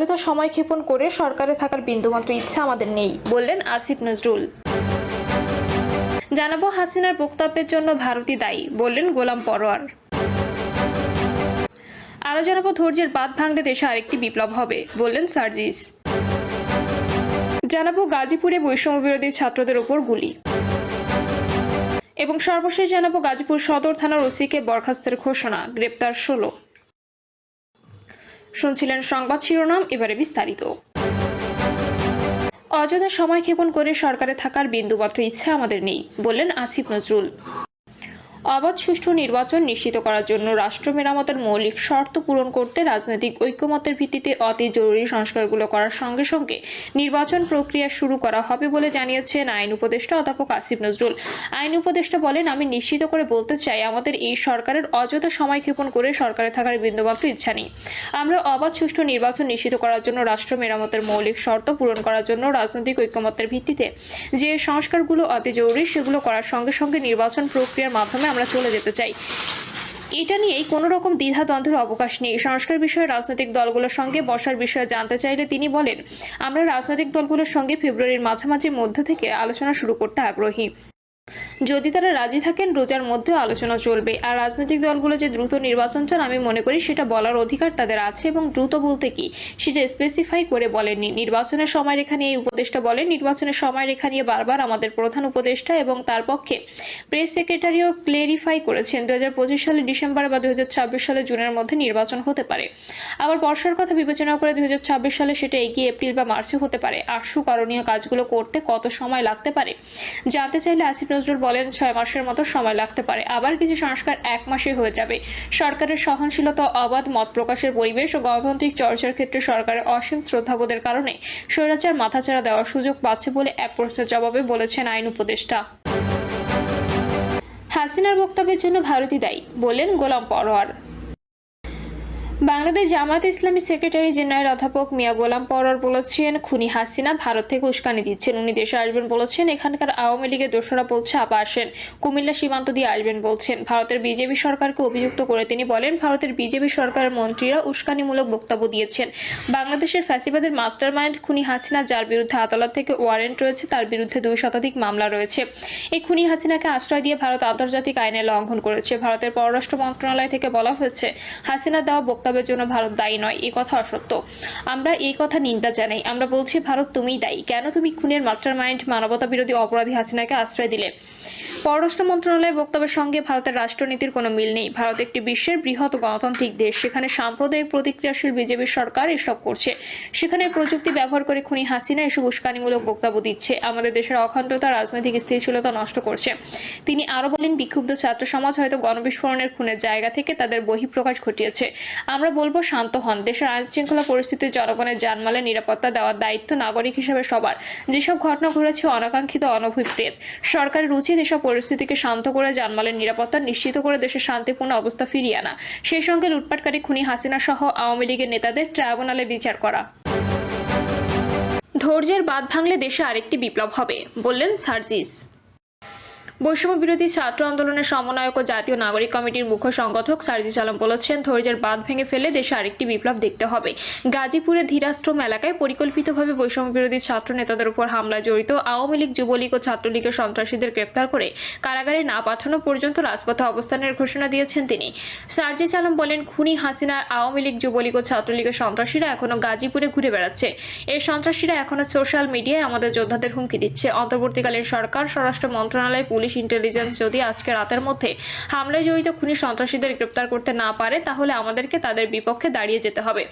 অযথা সময় ক্ষেপণ করে সরকারে থাকার বিন্দুমাত্র ইচ্ছা আমাদের নেই, বললেন আসিফ নজরুল। জানাবো হাসিনার বক্তব্যের জন্য ভারতই দায়ী, বললেন গোলাম পরোয়ার। আরো জানাবো ধৈর্যের বাঁধ ভাঙলে দেশে আরেকটি বিপ্লব হবে, বললেন সার্জিস। জানাবো গাজীপুরে বৈষম্য বিরোধী ছাত্রদের উপর গুলি। এবং সর্বশেষ জানাবো গাজীপুর সদর থানার ওসিকে বরখাস্তের ঘোষণা, গ্রেপ্তার 16। শুনছিলেন সংবাদ শিরোনাম, এবারে বিস্তারিত। অযথা সময় ক্ষেপণ করে সরকারে থাকার বিন্দুমাত্র ইচ্ছা আমাদের নেই, বললেন আসিফ নজরুল। অবাধ সুষ্ঠু নির্বাচন নিশ্চিত করার জন্য রাষ্ট্র মেরামতের মৌলিক শর্ত পূরণ করতে রাজনৈতিক ঐকমত্যের ভিত্তিতে অতি জরুরি সংস্কারগুলো করার সঙ্গে সঙ্গে নির্বাচন প্রক্রিয়া শুরু করা হবে বলে জানিয়েছেন আইন উপদেষ্টা অধ্যাপক আসিফ নজরুল। আইন উপদেষ্টা বলেন, আমি নিশ্চিত করে বলতে চাই, আমাদের এই সরকারের অযথা সময় ক্ষেপণ করে সরকারে থাকার বিন্দুমাত্র ইচ্ছা নেই। আমরা অবাধ সুষ্ঠু নির্বাচন নিশ্চিত করার জন্য রাষ্ট্র মেরামতের মৌলিক শর্ত পূরণ করার জন্য রাজনৈতিক ঐকমত্যের ভিত্তিতে যে সংস্কারগুলো অতি জরুরি সেগুলো করার সঙ্গে সঙ্গে নির্বাচন প্রক্রিয়ার মাধ্যমে আমরা চলে যেতে চাই। এটা নিয়েই কোনো রকম দ্বিধাদ্বন্দ্বের অবকাশ নেই। সংস্কার বিষয়ে রাজনৈতিক দলগুলোর সঙ্গে বসার বিষয়ে জানতে চাইলে তিনি বলেন, আমরা রাজনৈতিক দলগুলোর সঙ্গে ফেব্রুয়ারির মাঝামাঝি মধ্য থেকে আলোচনা শুরু করতে আগ্রহী। যদি তারা রাজি থাকেন রোজার মধ্যে আলোচনা চলবে। আর রাজনৈতিক দলগুলো যে দ্রুত নির্বাচন চান আমি মনে করি সেটা বলার অধিকার তাদের আছে, এবং দ্রুত বলতে কি সেটা স্পেসিফাই করে বলেননি। নির্বাচনের সময়রেখা নিয়ে এই উপদেষ্টা বলেন, নির্বাচনের সময়রেখা নিয়ে বারবার আমাদের প্রধান উপদেষ্টা এবং তার পক্ষে প্রেস সেক্রেটারিও ক্লেরিফাই করেছেন 2025 সালে ডিসেম্বর বা 2026 সালে জুনের মধ্যে নির্বাচন হতে পারে। আবার বর্ষার কথা বিবেচনা করে 2026 সালে সেটা এগিয়ে এপ্রিল বা মার্চে হতে পারে। আশু করণীয় কাজগুলো করতে কত সময় লাগতে পারে জানতে চাইলে আসিফ নজরুল বলেন, 6 মাসের মতো সময় লাগতে পারে। আবার কিছু সংস্কার 1 মাসে হয়ে যাবে। সরকারের সহনশীলতা, অবাধ মত প্রকাশের পরিবেশ ও গণতান্ত্রিক চর্চার ক্ষেত্রে সরকারের অসীম শ্রদ্ধাবোধের কারণে স্বৈরাচার মাথাচাড়া দেওয়ার সুযোগ পাচ্ছে বলে এক প্রশ্নের জবাবে বলেছেন আইন উপদেষ্টা। হাসিনার বক্তব্যের জন্য ভারতই দায়ী, বললেন গোলাম পরোয়ার। বাংলাদেশ জামায়াতে ইসলামী সেক্রেটারি জেনারেল অধ্যাপক মিয়া গোলাম পরোয়ার বলেছেন, খুনি হাসিনা ভারত থেকে উস্কানি দিচ্ছেন। উনি দেশে আসবেন বলেছেন, এখানকার আওয়ামী লীগের দোসরা বলছে আপা আসেন, কুমিল্লা সীমান্ত দিয়ে আসবেন বলছেন। ভারতের বিজেপি সরকারকে অভিযুক্ত করে তিনি বলেন, ভারতের বিজেপি সরকারের মন্ত্রীরা উস্কানিমূলক বক্তব্য দিয়েছেন। বাংলাদেশের ফ্যাসিবাদের মাস্টারমাইন্ড খুনি হাসিনা, যার বিরুদ্ধে আদালত থেকে ওয়ারেন্ট রয়েছে, তার বিরুদ্ধে 2 শতাধিক মামলা রয়েছে। এই খুনি হাসিনাকে আশ্রয় দিয়ে ভারত আন্তর্জাতিক আইনের লঙ্ঘন করেছে। ভারতের পররাষ্ট্র মন্ত্রণালয় থেকে বলা হয়েছে, হাসিনা দেওয়া বক্তব্যের জন্য ভারত দায়ী নয়। এই কথা অসত্য। আমরা এই কথা নিন্দা জানাই। আমরা বলছি, ভারত তুমিই দায়ী। কেন তুমি খুনের মাস্টারমাইন্ড, মানবতা বিরোধী অপরাধী হাসিনাকে আশ্রয় দিলে? পররাষ্ট্র মন্ত্রণালয়ের বক্তব্যের সঙ্গে ভারতের রাষ্ট্রনীতির কোনো মিল নেই। ভারত একটি বিশ্বের বৃহৎ গণতান্ত্রিক দেশ। সেখানে সাম্প্রদায়িক প্রতিক্রিয়াশীল বিজেপি সরকার এসব করছে। সেখানে প্রযুক্তি ব্যবহার করে খুনি হাসিনা এসব উস্কানিমূলক বক্তব্য দিচ্ছে, আমাদের দেশের অখণ্ডতা, রাজনৈতিক স্থিতিশীলতা নষ্ট করছে। তিনি আরো বলেন, বিক্ষুব্ধ ছাত্র সমাজ হয়তো গণবিস্ফোরণের খুনের জায়গা থেকে তাদের বহিঃপ্রকাশ ঘটিয়েছে। আমরা বলবো, শান্ত হন। দেশের আইন শৃঙ্খলা পরিস্থিতি, জনগণের জানমালের নিরাপত্তা দেওয়ার দায়িত্ব নাগরিক হিসেবে সবার। যেসব ঘটনা ঘটেছে অনাকাঙ্ক্ষিত, অনভিপ্রেত। সরকারের উচিত এসব পরিস্থিতিকে শান্ত করে জানমালের নিরাপত্তা নিশ্চিত করে দেশের শান্তিপূর্ণ অবস্থা ফিরিয়ে আনা। সেই সঙ্গে লুটপাটকারী খুনি হাসিনা সহ আওয়ামী লীগের নেতাদের ট্রাইব্যুনালে বিচার করা। ধৈর্যের বাঁধ ভাঙলে দেশে আরেকটি বিপ্লব হবে, বললেন সার্জিস। বৈষম্য বিরোধী ছাত্র আন্দোলনের সমন্বয়ক ও জাতীয় নাগরিক কমিটির মুখ্য সংগঠক সার্জিস আলম বলেছেন, ধৈর্যের বাঁধ ভেঙে ফেলে দেশে আরেকটি বিপ্লব দেখতে হবে। গাজীপুরের ধীরাশ্রম এলাকায় পরিকল্পিতভাবে বৈষম্য বিরোধী ছাত্র নেতাদের উপর হামলায় জড়িত আওয়ামী লীগ, যুবলীগ ও ছাত্রলীগের সন্ত্রাসীদের গ্রেপ্তার করে কারাগারে না পাঠানো পর্যন্ত রাজপথে অবস্থানের ঘোষণা দিয়েছেন তিনি। সার্জিস আলম বলেন, খুনি হাসিনার আওয়ামী লীগ, যুবলীগ ও ছাত্রলীগের সন্ত্রাসীরা এখনো গাজীপুরে ঘুরে বেড়াচ্ছে। এই সন্ত্রাসীরা এখনো সোশ্যাল মিডিয়ায় আমাদের যোদ্ধাদের হুমকি দিচ্ছে। অন্তর্বর্তীকালীন সরকার, স্বরাষ্ট্র মন্ত্রণালয়, পুলিশ, ইন্টেলিজেন্স যদি আজকে রাতের মধ্যে হামলায় জড়িত খুনি সন্ত্রাসীদের গ্রেপ্তার করতে না পারে, তাহলে আমাদেরকে তাদের বিপক্ষে দাঁড়িয়ে যেতে হবে।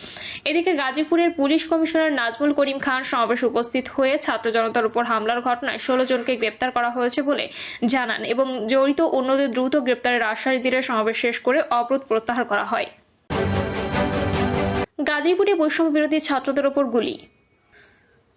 এদিকে গাজীপুরের পুলিশ কমিশনার নাজমুল করিম খান সমাবেশে উপস্থিত হয়ে ছাত্র জনতার উপর হামলার ঘটনায় 16 জনকে গ্রেপ্তার করা হয়েছে বলে জানান এবং জড়িত অন্যদের দ্রুত গ্রেপ্তারের আশ্বাস দিলে সমাবেশ শেষ করে অবরোধ প্রত্যাহার করা হয়। গাজীপুরে বৈষম্য বিরোধী ছাত্রদের উপর গুলি।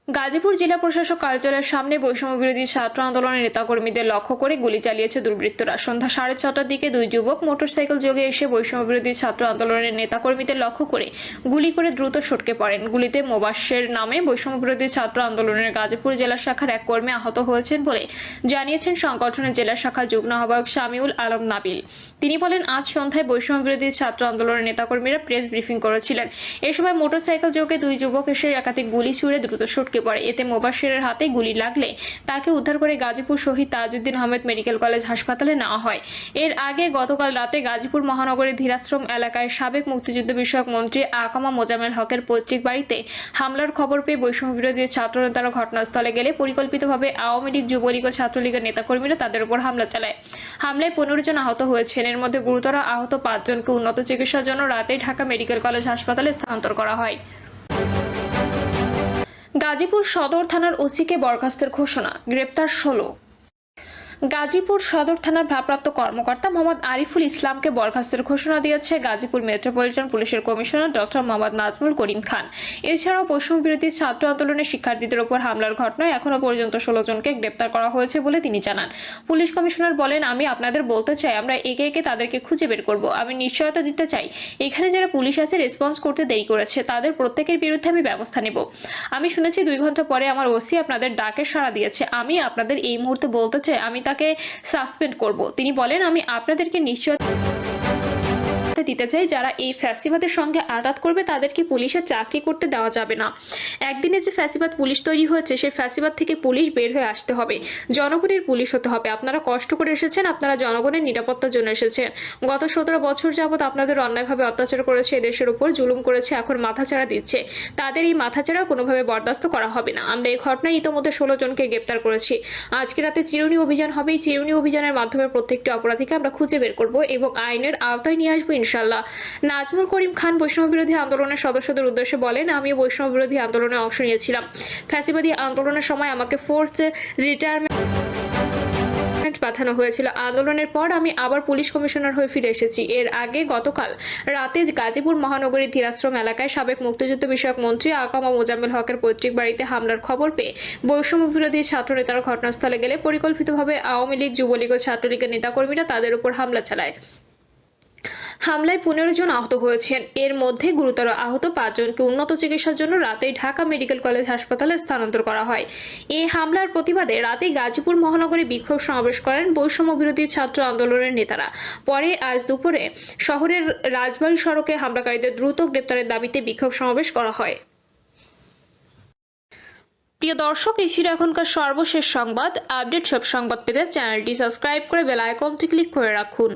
গাজীপুর জেলা প্রশাসক কার্যালয়ের সামনে বৈষম্য বিরোধী ছাত্র আন্দোলনের নেতাকর্মীদের লক্ষ্য করে গুলি চালিয়েছে দুর্বৃত্তরা। সন্ধ্যা 6:30টার দিকে দুই যুবক মোটরসাইকেল যোগে এসে বৈষম্য বিরোধী ছাত্র আন্দোলনের নেতাকর্মীদের লক্ষ্য করে গুলি করে দ্রুত সটকে পড়েন। গুলিতে মোবাশ্বের নামে বৈষম্য বিরোধী ছাত্র আন্দোলনের গাজীপুর জেলা শাখার এক কর্মী আহত হয়েছেন বলে জানিয়েছেন সংগঠনের জেলা শাখা যুগ্ম আহ্বায়ক শামিউল আলম নাবিল। তিনি বলেন, আজ সন্ধ্যায় বৈষম্য বিরোধী ছাত্র আন্দোলনের নেতাকর্মীরা প্রেস ব্রিফিং করেছিলেন। এ সময় মোটরসাইকেল যোগে দুই যুবক এসে একাধিক গুলি ছুড়ে দ্রুত সটকে পড়ে। এতে মোবাশ্বেরের হাতে গুলি লাগলে তাকে উদ্ধার করে গাজীপুর শহীদ তাজউদ্দিন আহমেদ মেডিকেল কলেজ হাসপাতালে নেওয়া হয়। এর আগে গতকাল রাতে গাজীপুর মহানগরীর ধীরাশ্রম এলাকায় সাবেক মুক্তিযুদ্ধ বিষয়ক মন্ত্রী আকামা মোজাম্মেল হকের পৈতৃক বাড়িতে হামলার খবর পেয়ে বৈষম্য বিরোধী ছাত্র নেতারা ঘটনাস্থলে গেলে পরিকল্পিতভাবে আওয়ামী লীগ, যুবলীগ ও ছাত্রলীগের নেতাকর্মীরা তাদের উপর হামলা চালায়। হামলায় 15 জন আহত হয়েছেন। এর মধ্যে গুরুতর আহত 5 জনকে উন্নত চিকিৎসার জন্য রাতেই ঢাকা মেডিকেল কলেজ হাসপাতালে স্থানান্তর করা হয়। গাজীপুর সদর থানার ওসিকে বরখাস্তের ঘোষণা, গ্রেপ্তার 16। গাজীপুর সদর থানার ভারপ্রাপ্ত কর্মকর্তা মোহাম্মদ আরিফুল ইসলামকে বরখাস্তের ঘোষণা দিয়েছে গাজীপুর মেট্রোপলিটন পুলিশের কমিশনার ডক্টর মোহাম্মদ নাজমুল করিম খান। এছাড়াও বৈষম্য বিরোধী ছাত্র আন্দোলনের শিক্ষার্থীদের উপর হামলার ঘটনায় এখনো পর্যন্ত 16 জনকে গ্রেপ্তার করা হয়েছে বলে তিনি জানান। পুলিশ কমিশনার বলেন, আমি আপনাদের বলতে চাই, আমরা একে একে তাদেরকে খুঁজে বের করব। আমি নিশ্চয়তা দিতে চাই, এখানে যারা পুলিশ আছে রেসপন্স করতে দেরি করেছে তাদের প্রত্যেকের বিরুদ্ধে আমি ব্যবস্থা নেব। আমি শুনেছি 2 ঘন্টা পরে আমার ওসি আপনাদের ডাকে সাড়া দিয়েছে। আমি আপনাদের এই মুহূর্তে বলতে চাই, আমি তাকে সাসপেন্ড করব। তিনি বলেন, আমি আপনাদেরকে নিশ্চয়তা দিতে চাই, যারা এই ফ্যাসিবাদের সঙ্গে আঘাত করবে তাদেরকে পুলিশের চাকরি করতে দেওয়া যাবে না। একদিনে যে ফ্যাসিবাদ পুলিশ তৈরি হয়েছে, সেই ফ্যাসিবাদ থেকে পুলিশ বের হয়ে আসতে হবে, জনগণের পুলিশ হতে হবে। আপনারা কষ্ট করে এসেছেন, আপনারা জনগণের নিরাপত্তার জন্য এসেছেন। গত 17 বছর যাবত আপনাদের অন্যায়ভাবে অত্যাচার করেছে, দেশের উপর জুলুম করেছে, এখন মাথাচাড়া দিচ্ছে। তাদের এই মাথাচাড়া কোনোভাবে বরদাস্ত করা হবে না। আমরা এই ঘটনায় ইতোমধ্যে 16 জনকে গ্রেপ্তার করেছি। আজকে রাতে চিরুনি অভিযান হবে। এই চিরুনি অভিযানের মাধ্যমে প্রত্যেকটি অপরাধীকে আমরা খুঁজে বের করব এবং আইনের আওতায় নিয়ে আসবো ইনশাআল্লাহ। নাজমুল করিম খান বৈষম্য বিরোধী আন্দোলনের সদস্যদের উদ্দেশ্যে বলেন, আমি বৈষম্য বিরোধী আন্দোলনে অংশ নিয়েছিলাম। ফ্যাসিবাদী আন্দোলনের সময় আমাকে ফোর্স রিটায়ারমেন্ট পাঠানো হয়েছিল। আন্দোলনের পর আমি আবার পুলিশ কমিশনার হয়ে ফিরে এসেছি। এর আগে গতকাল রাতে গাজীপুর মহানগরীর ধীরাশ্রম এলাকায় সাবেক মুক্তিযুদ্ধ বিষয়ক মন্ত্রী আকামা মোজাম্মেল হকের পৈতৃক বাড়িতে হামলার খবর পেয়ে বৈষম্য বিরোধী ছাত্র নেতারা ঘটনাস্থলে গেলে পরিকল্পিতভাবে আওয়ামী লীগ, যুবলীগ ও ছাত্রলীগের নেতাকর্মীরা তাদের উপর হামলা চালায়। হামলায় 15 জন আহত হয়েছেন। এর মধ্যে গুরুতর আহত 5 জনকে উন্নত চিকিৎসার জন্য রাতেই ঢাকা মেডিকেল কলেজ হাসপাতালে স্থানান্তর করা হয়। এই হামলার প্রতিবাদে রাতে গাজীপুর মহানগরে বিক্ষোভ সমাবেশ করেন বৈষম্য বিরোধী ছাত্র আন্দোলনের নেতারা। পরে আজ দুপুরে শহরের রাজবাড়ী সড়কে হামলাকারীদের দ্রুত গ্রেপ্তারের দাবিতে বিক্ষোভ সমাবেশ করা হয়। প্রিয় দর্শক, এই ছিল এখনকার সর্বশেষ সংবাদ। আপডেট সব সংবাদ পেতে চ্যানেলটি সাবস্ক্রাইব করে বেল আইকনটি ক্লিক করে রাখুন।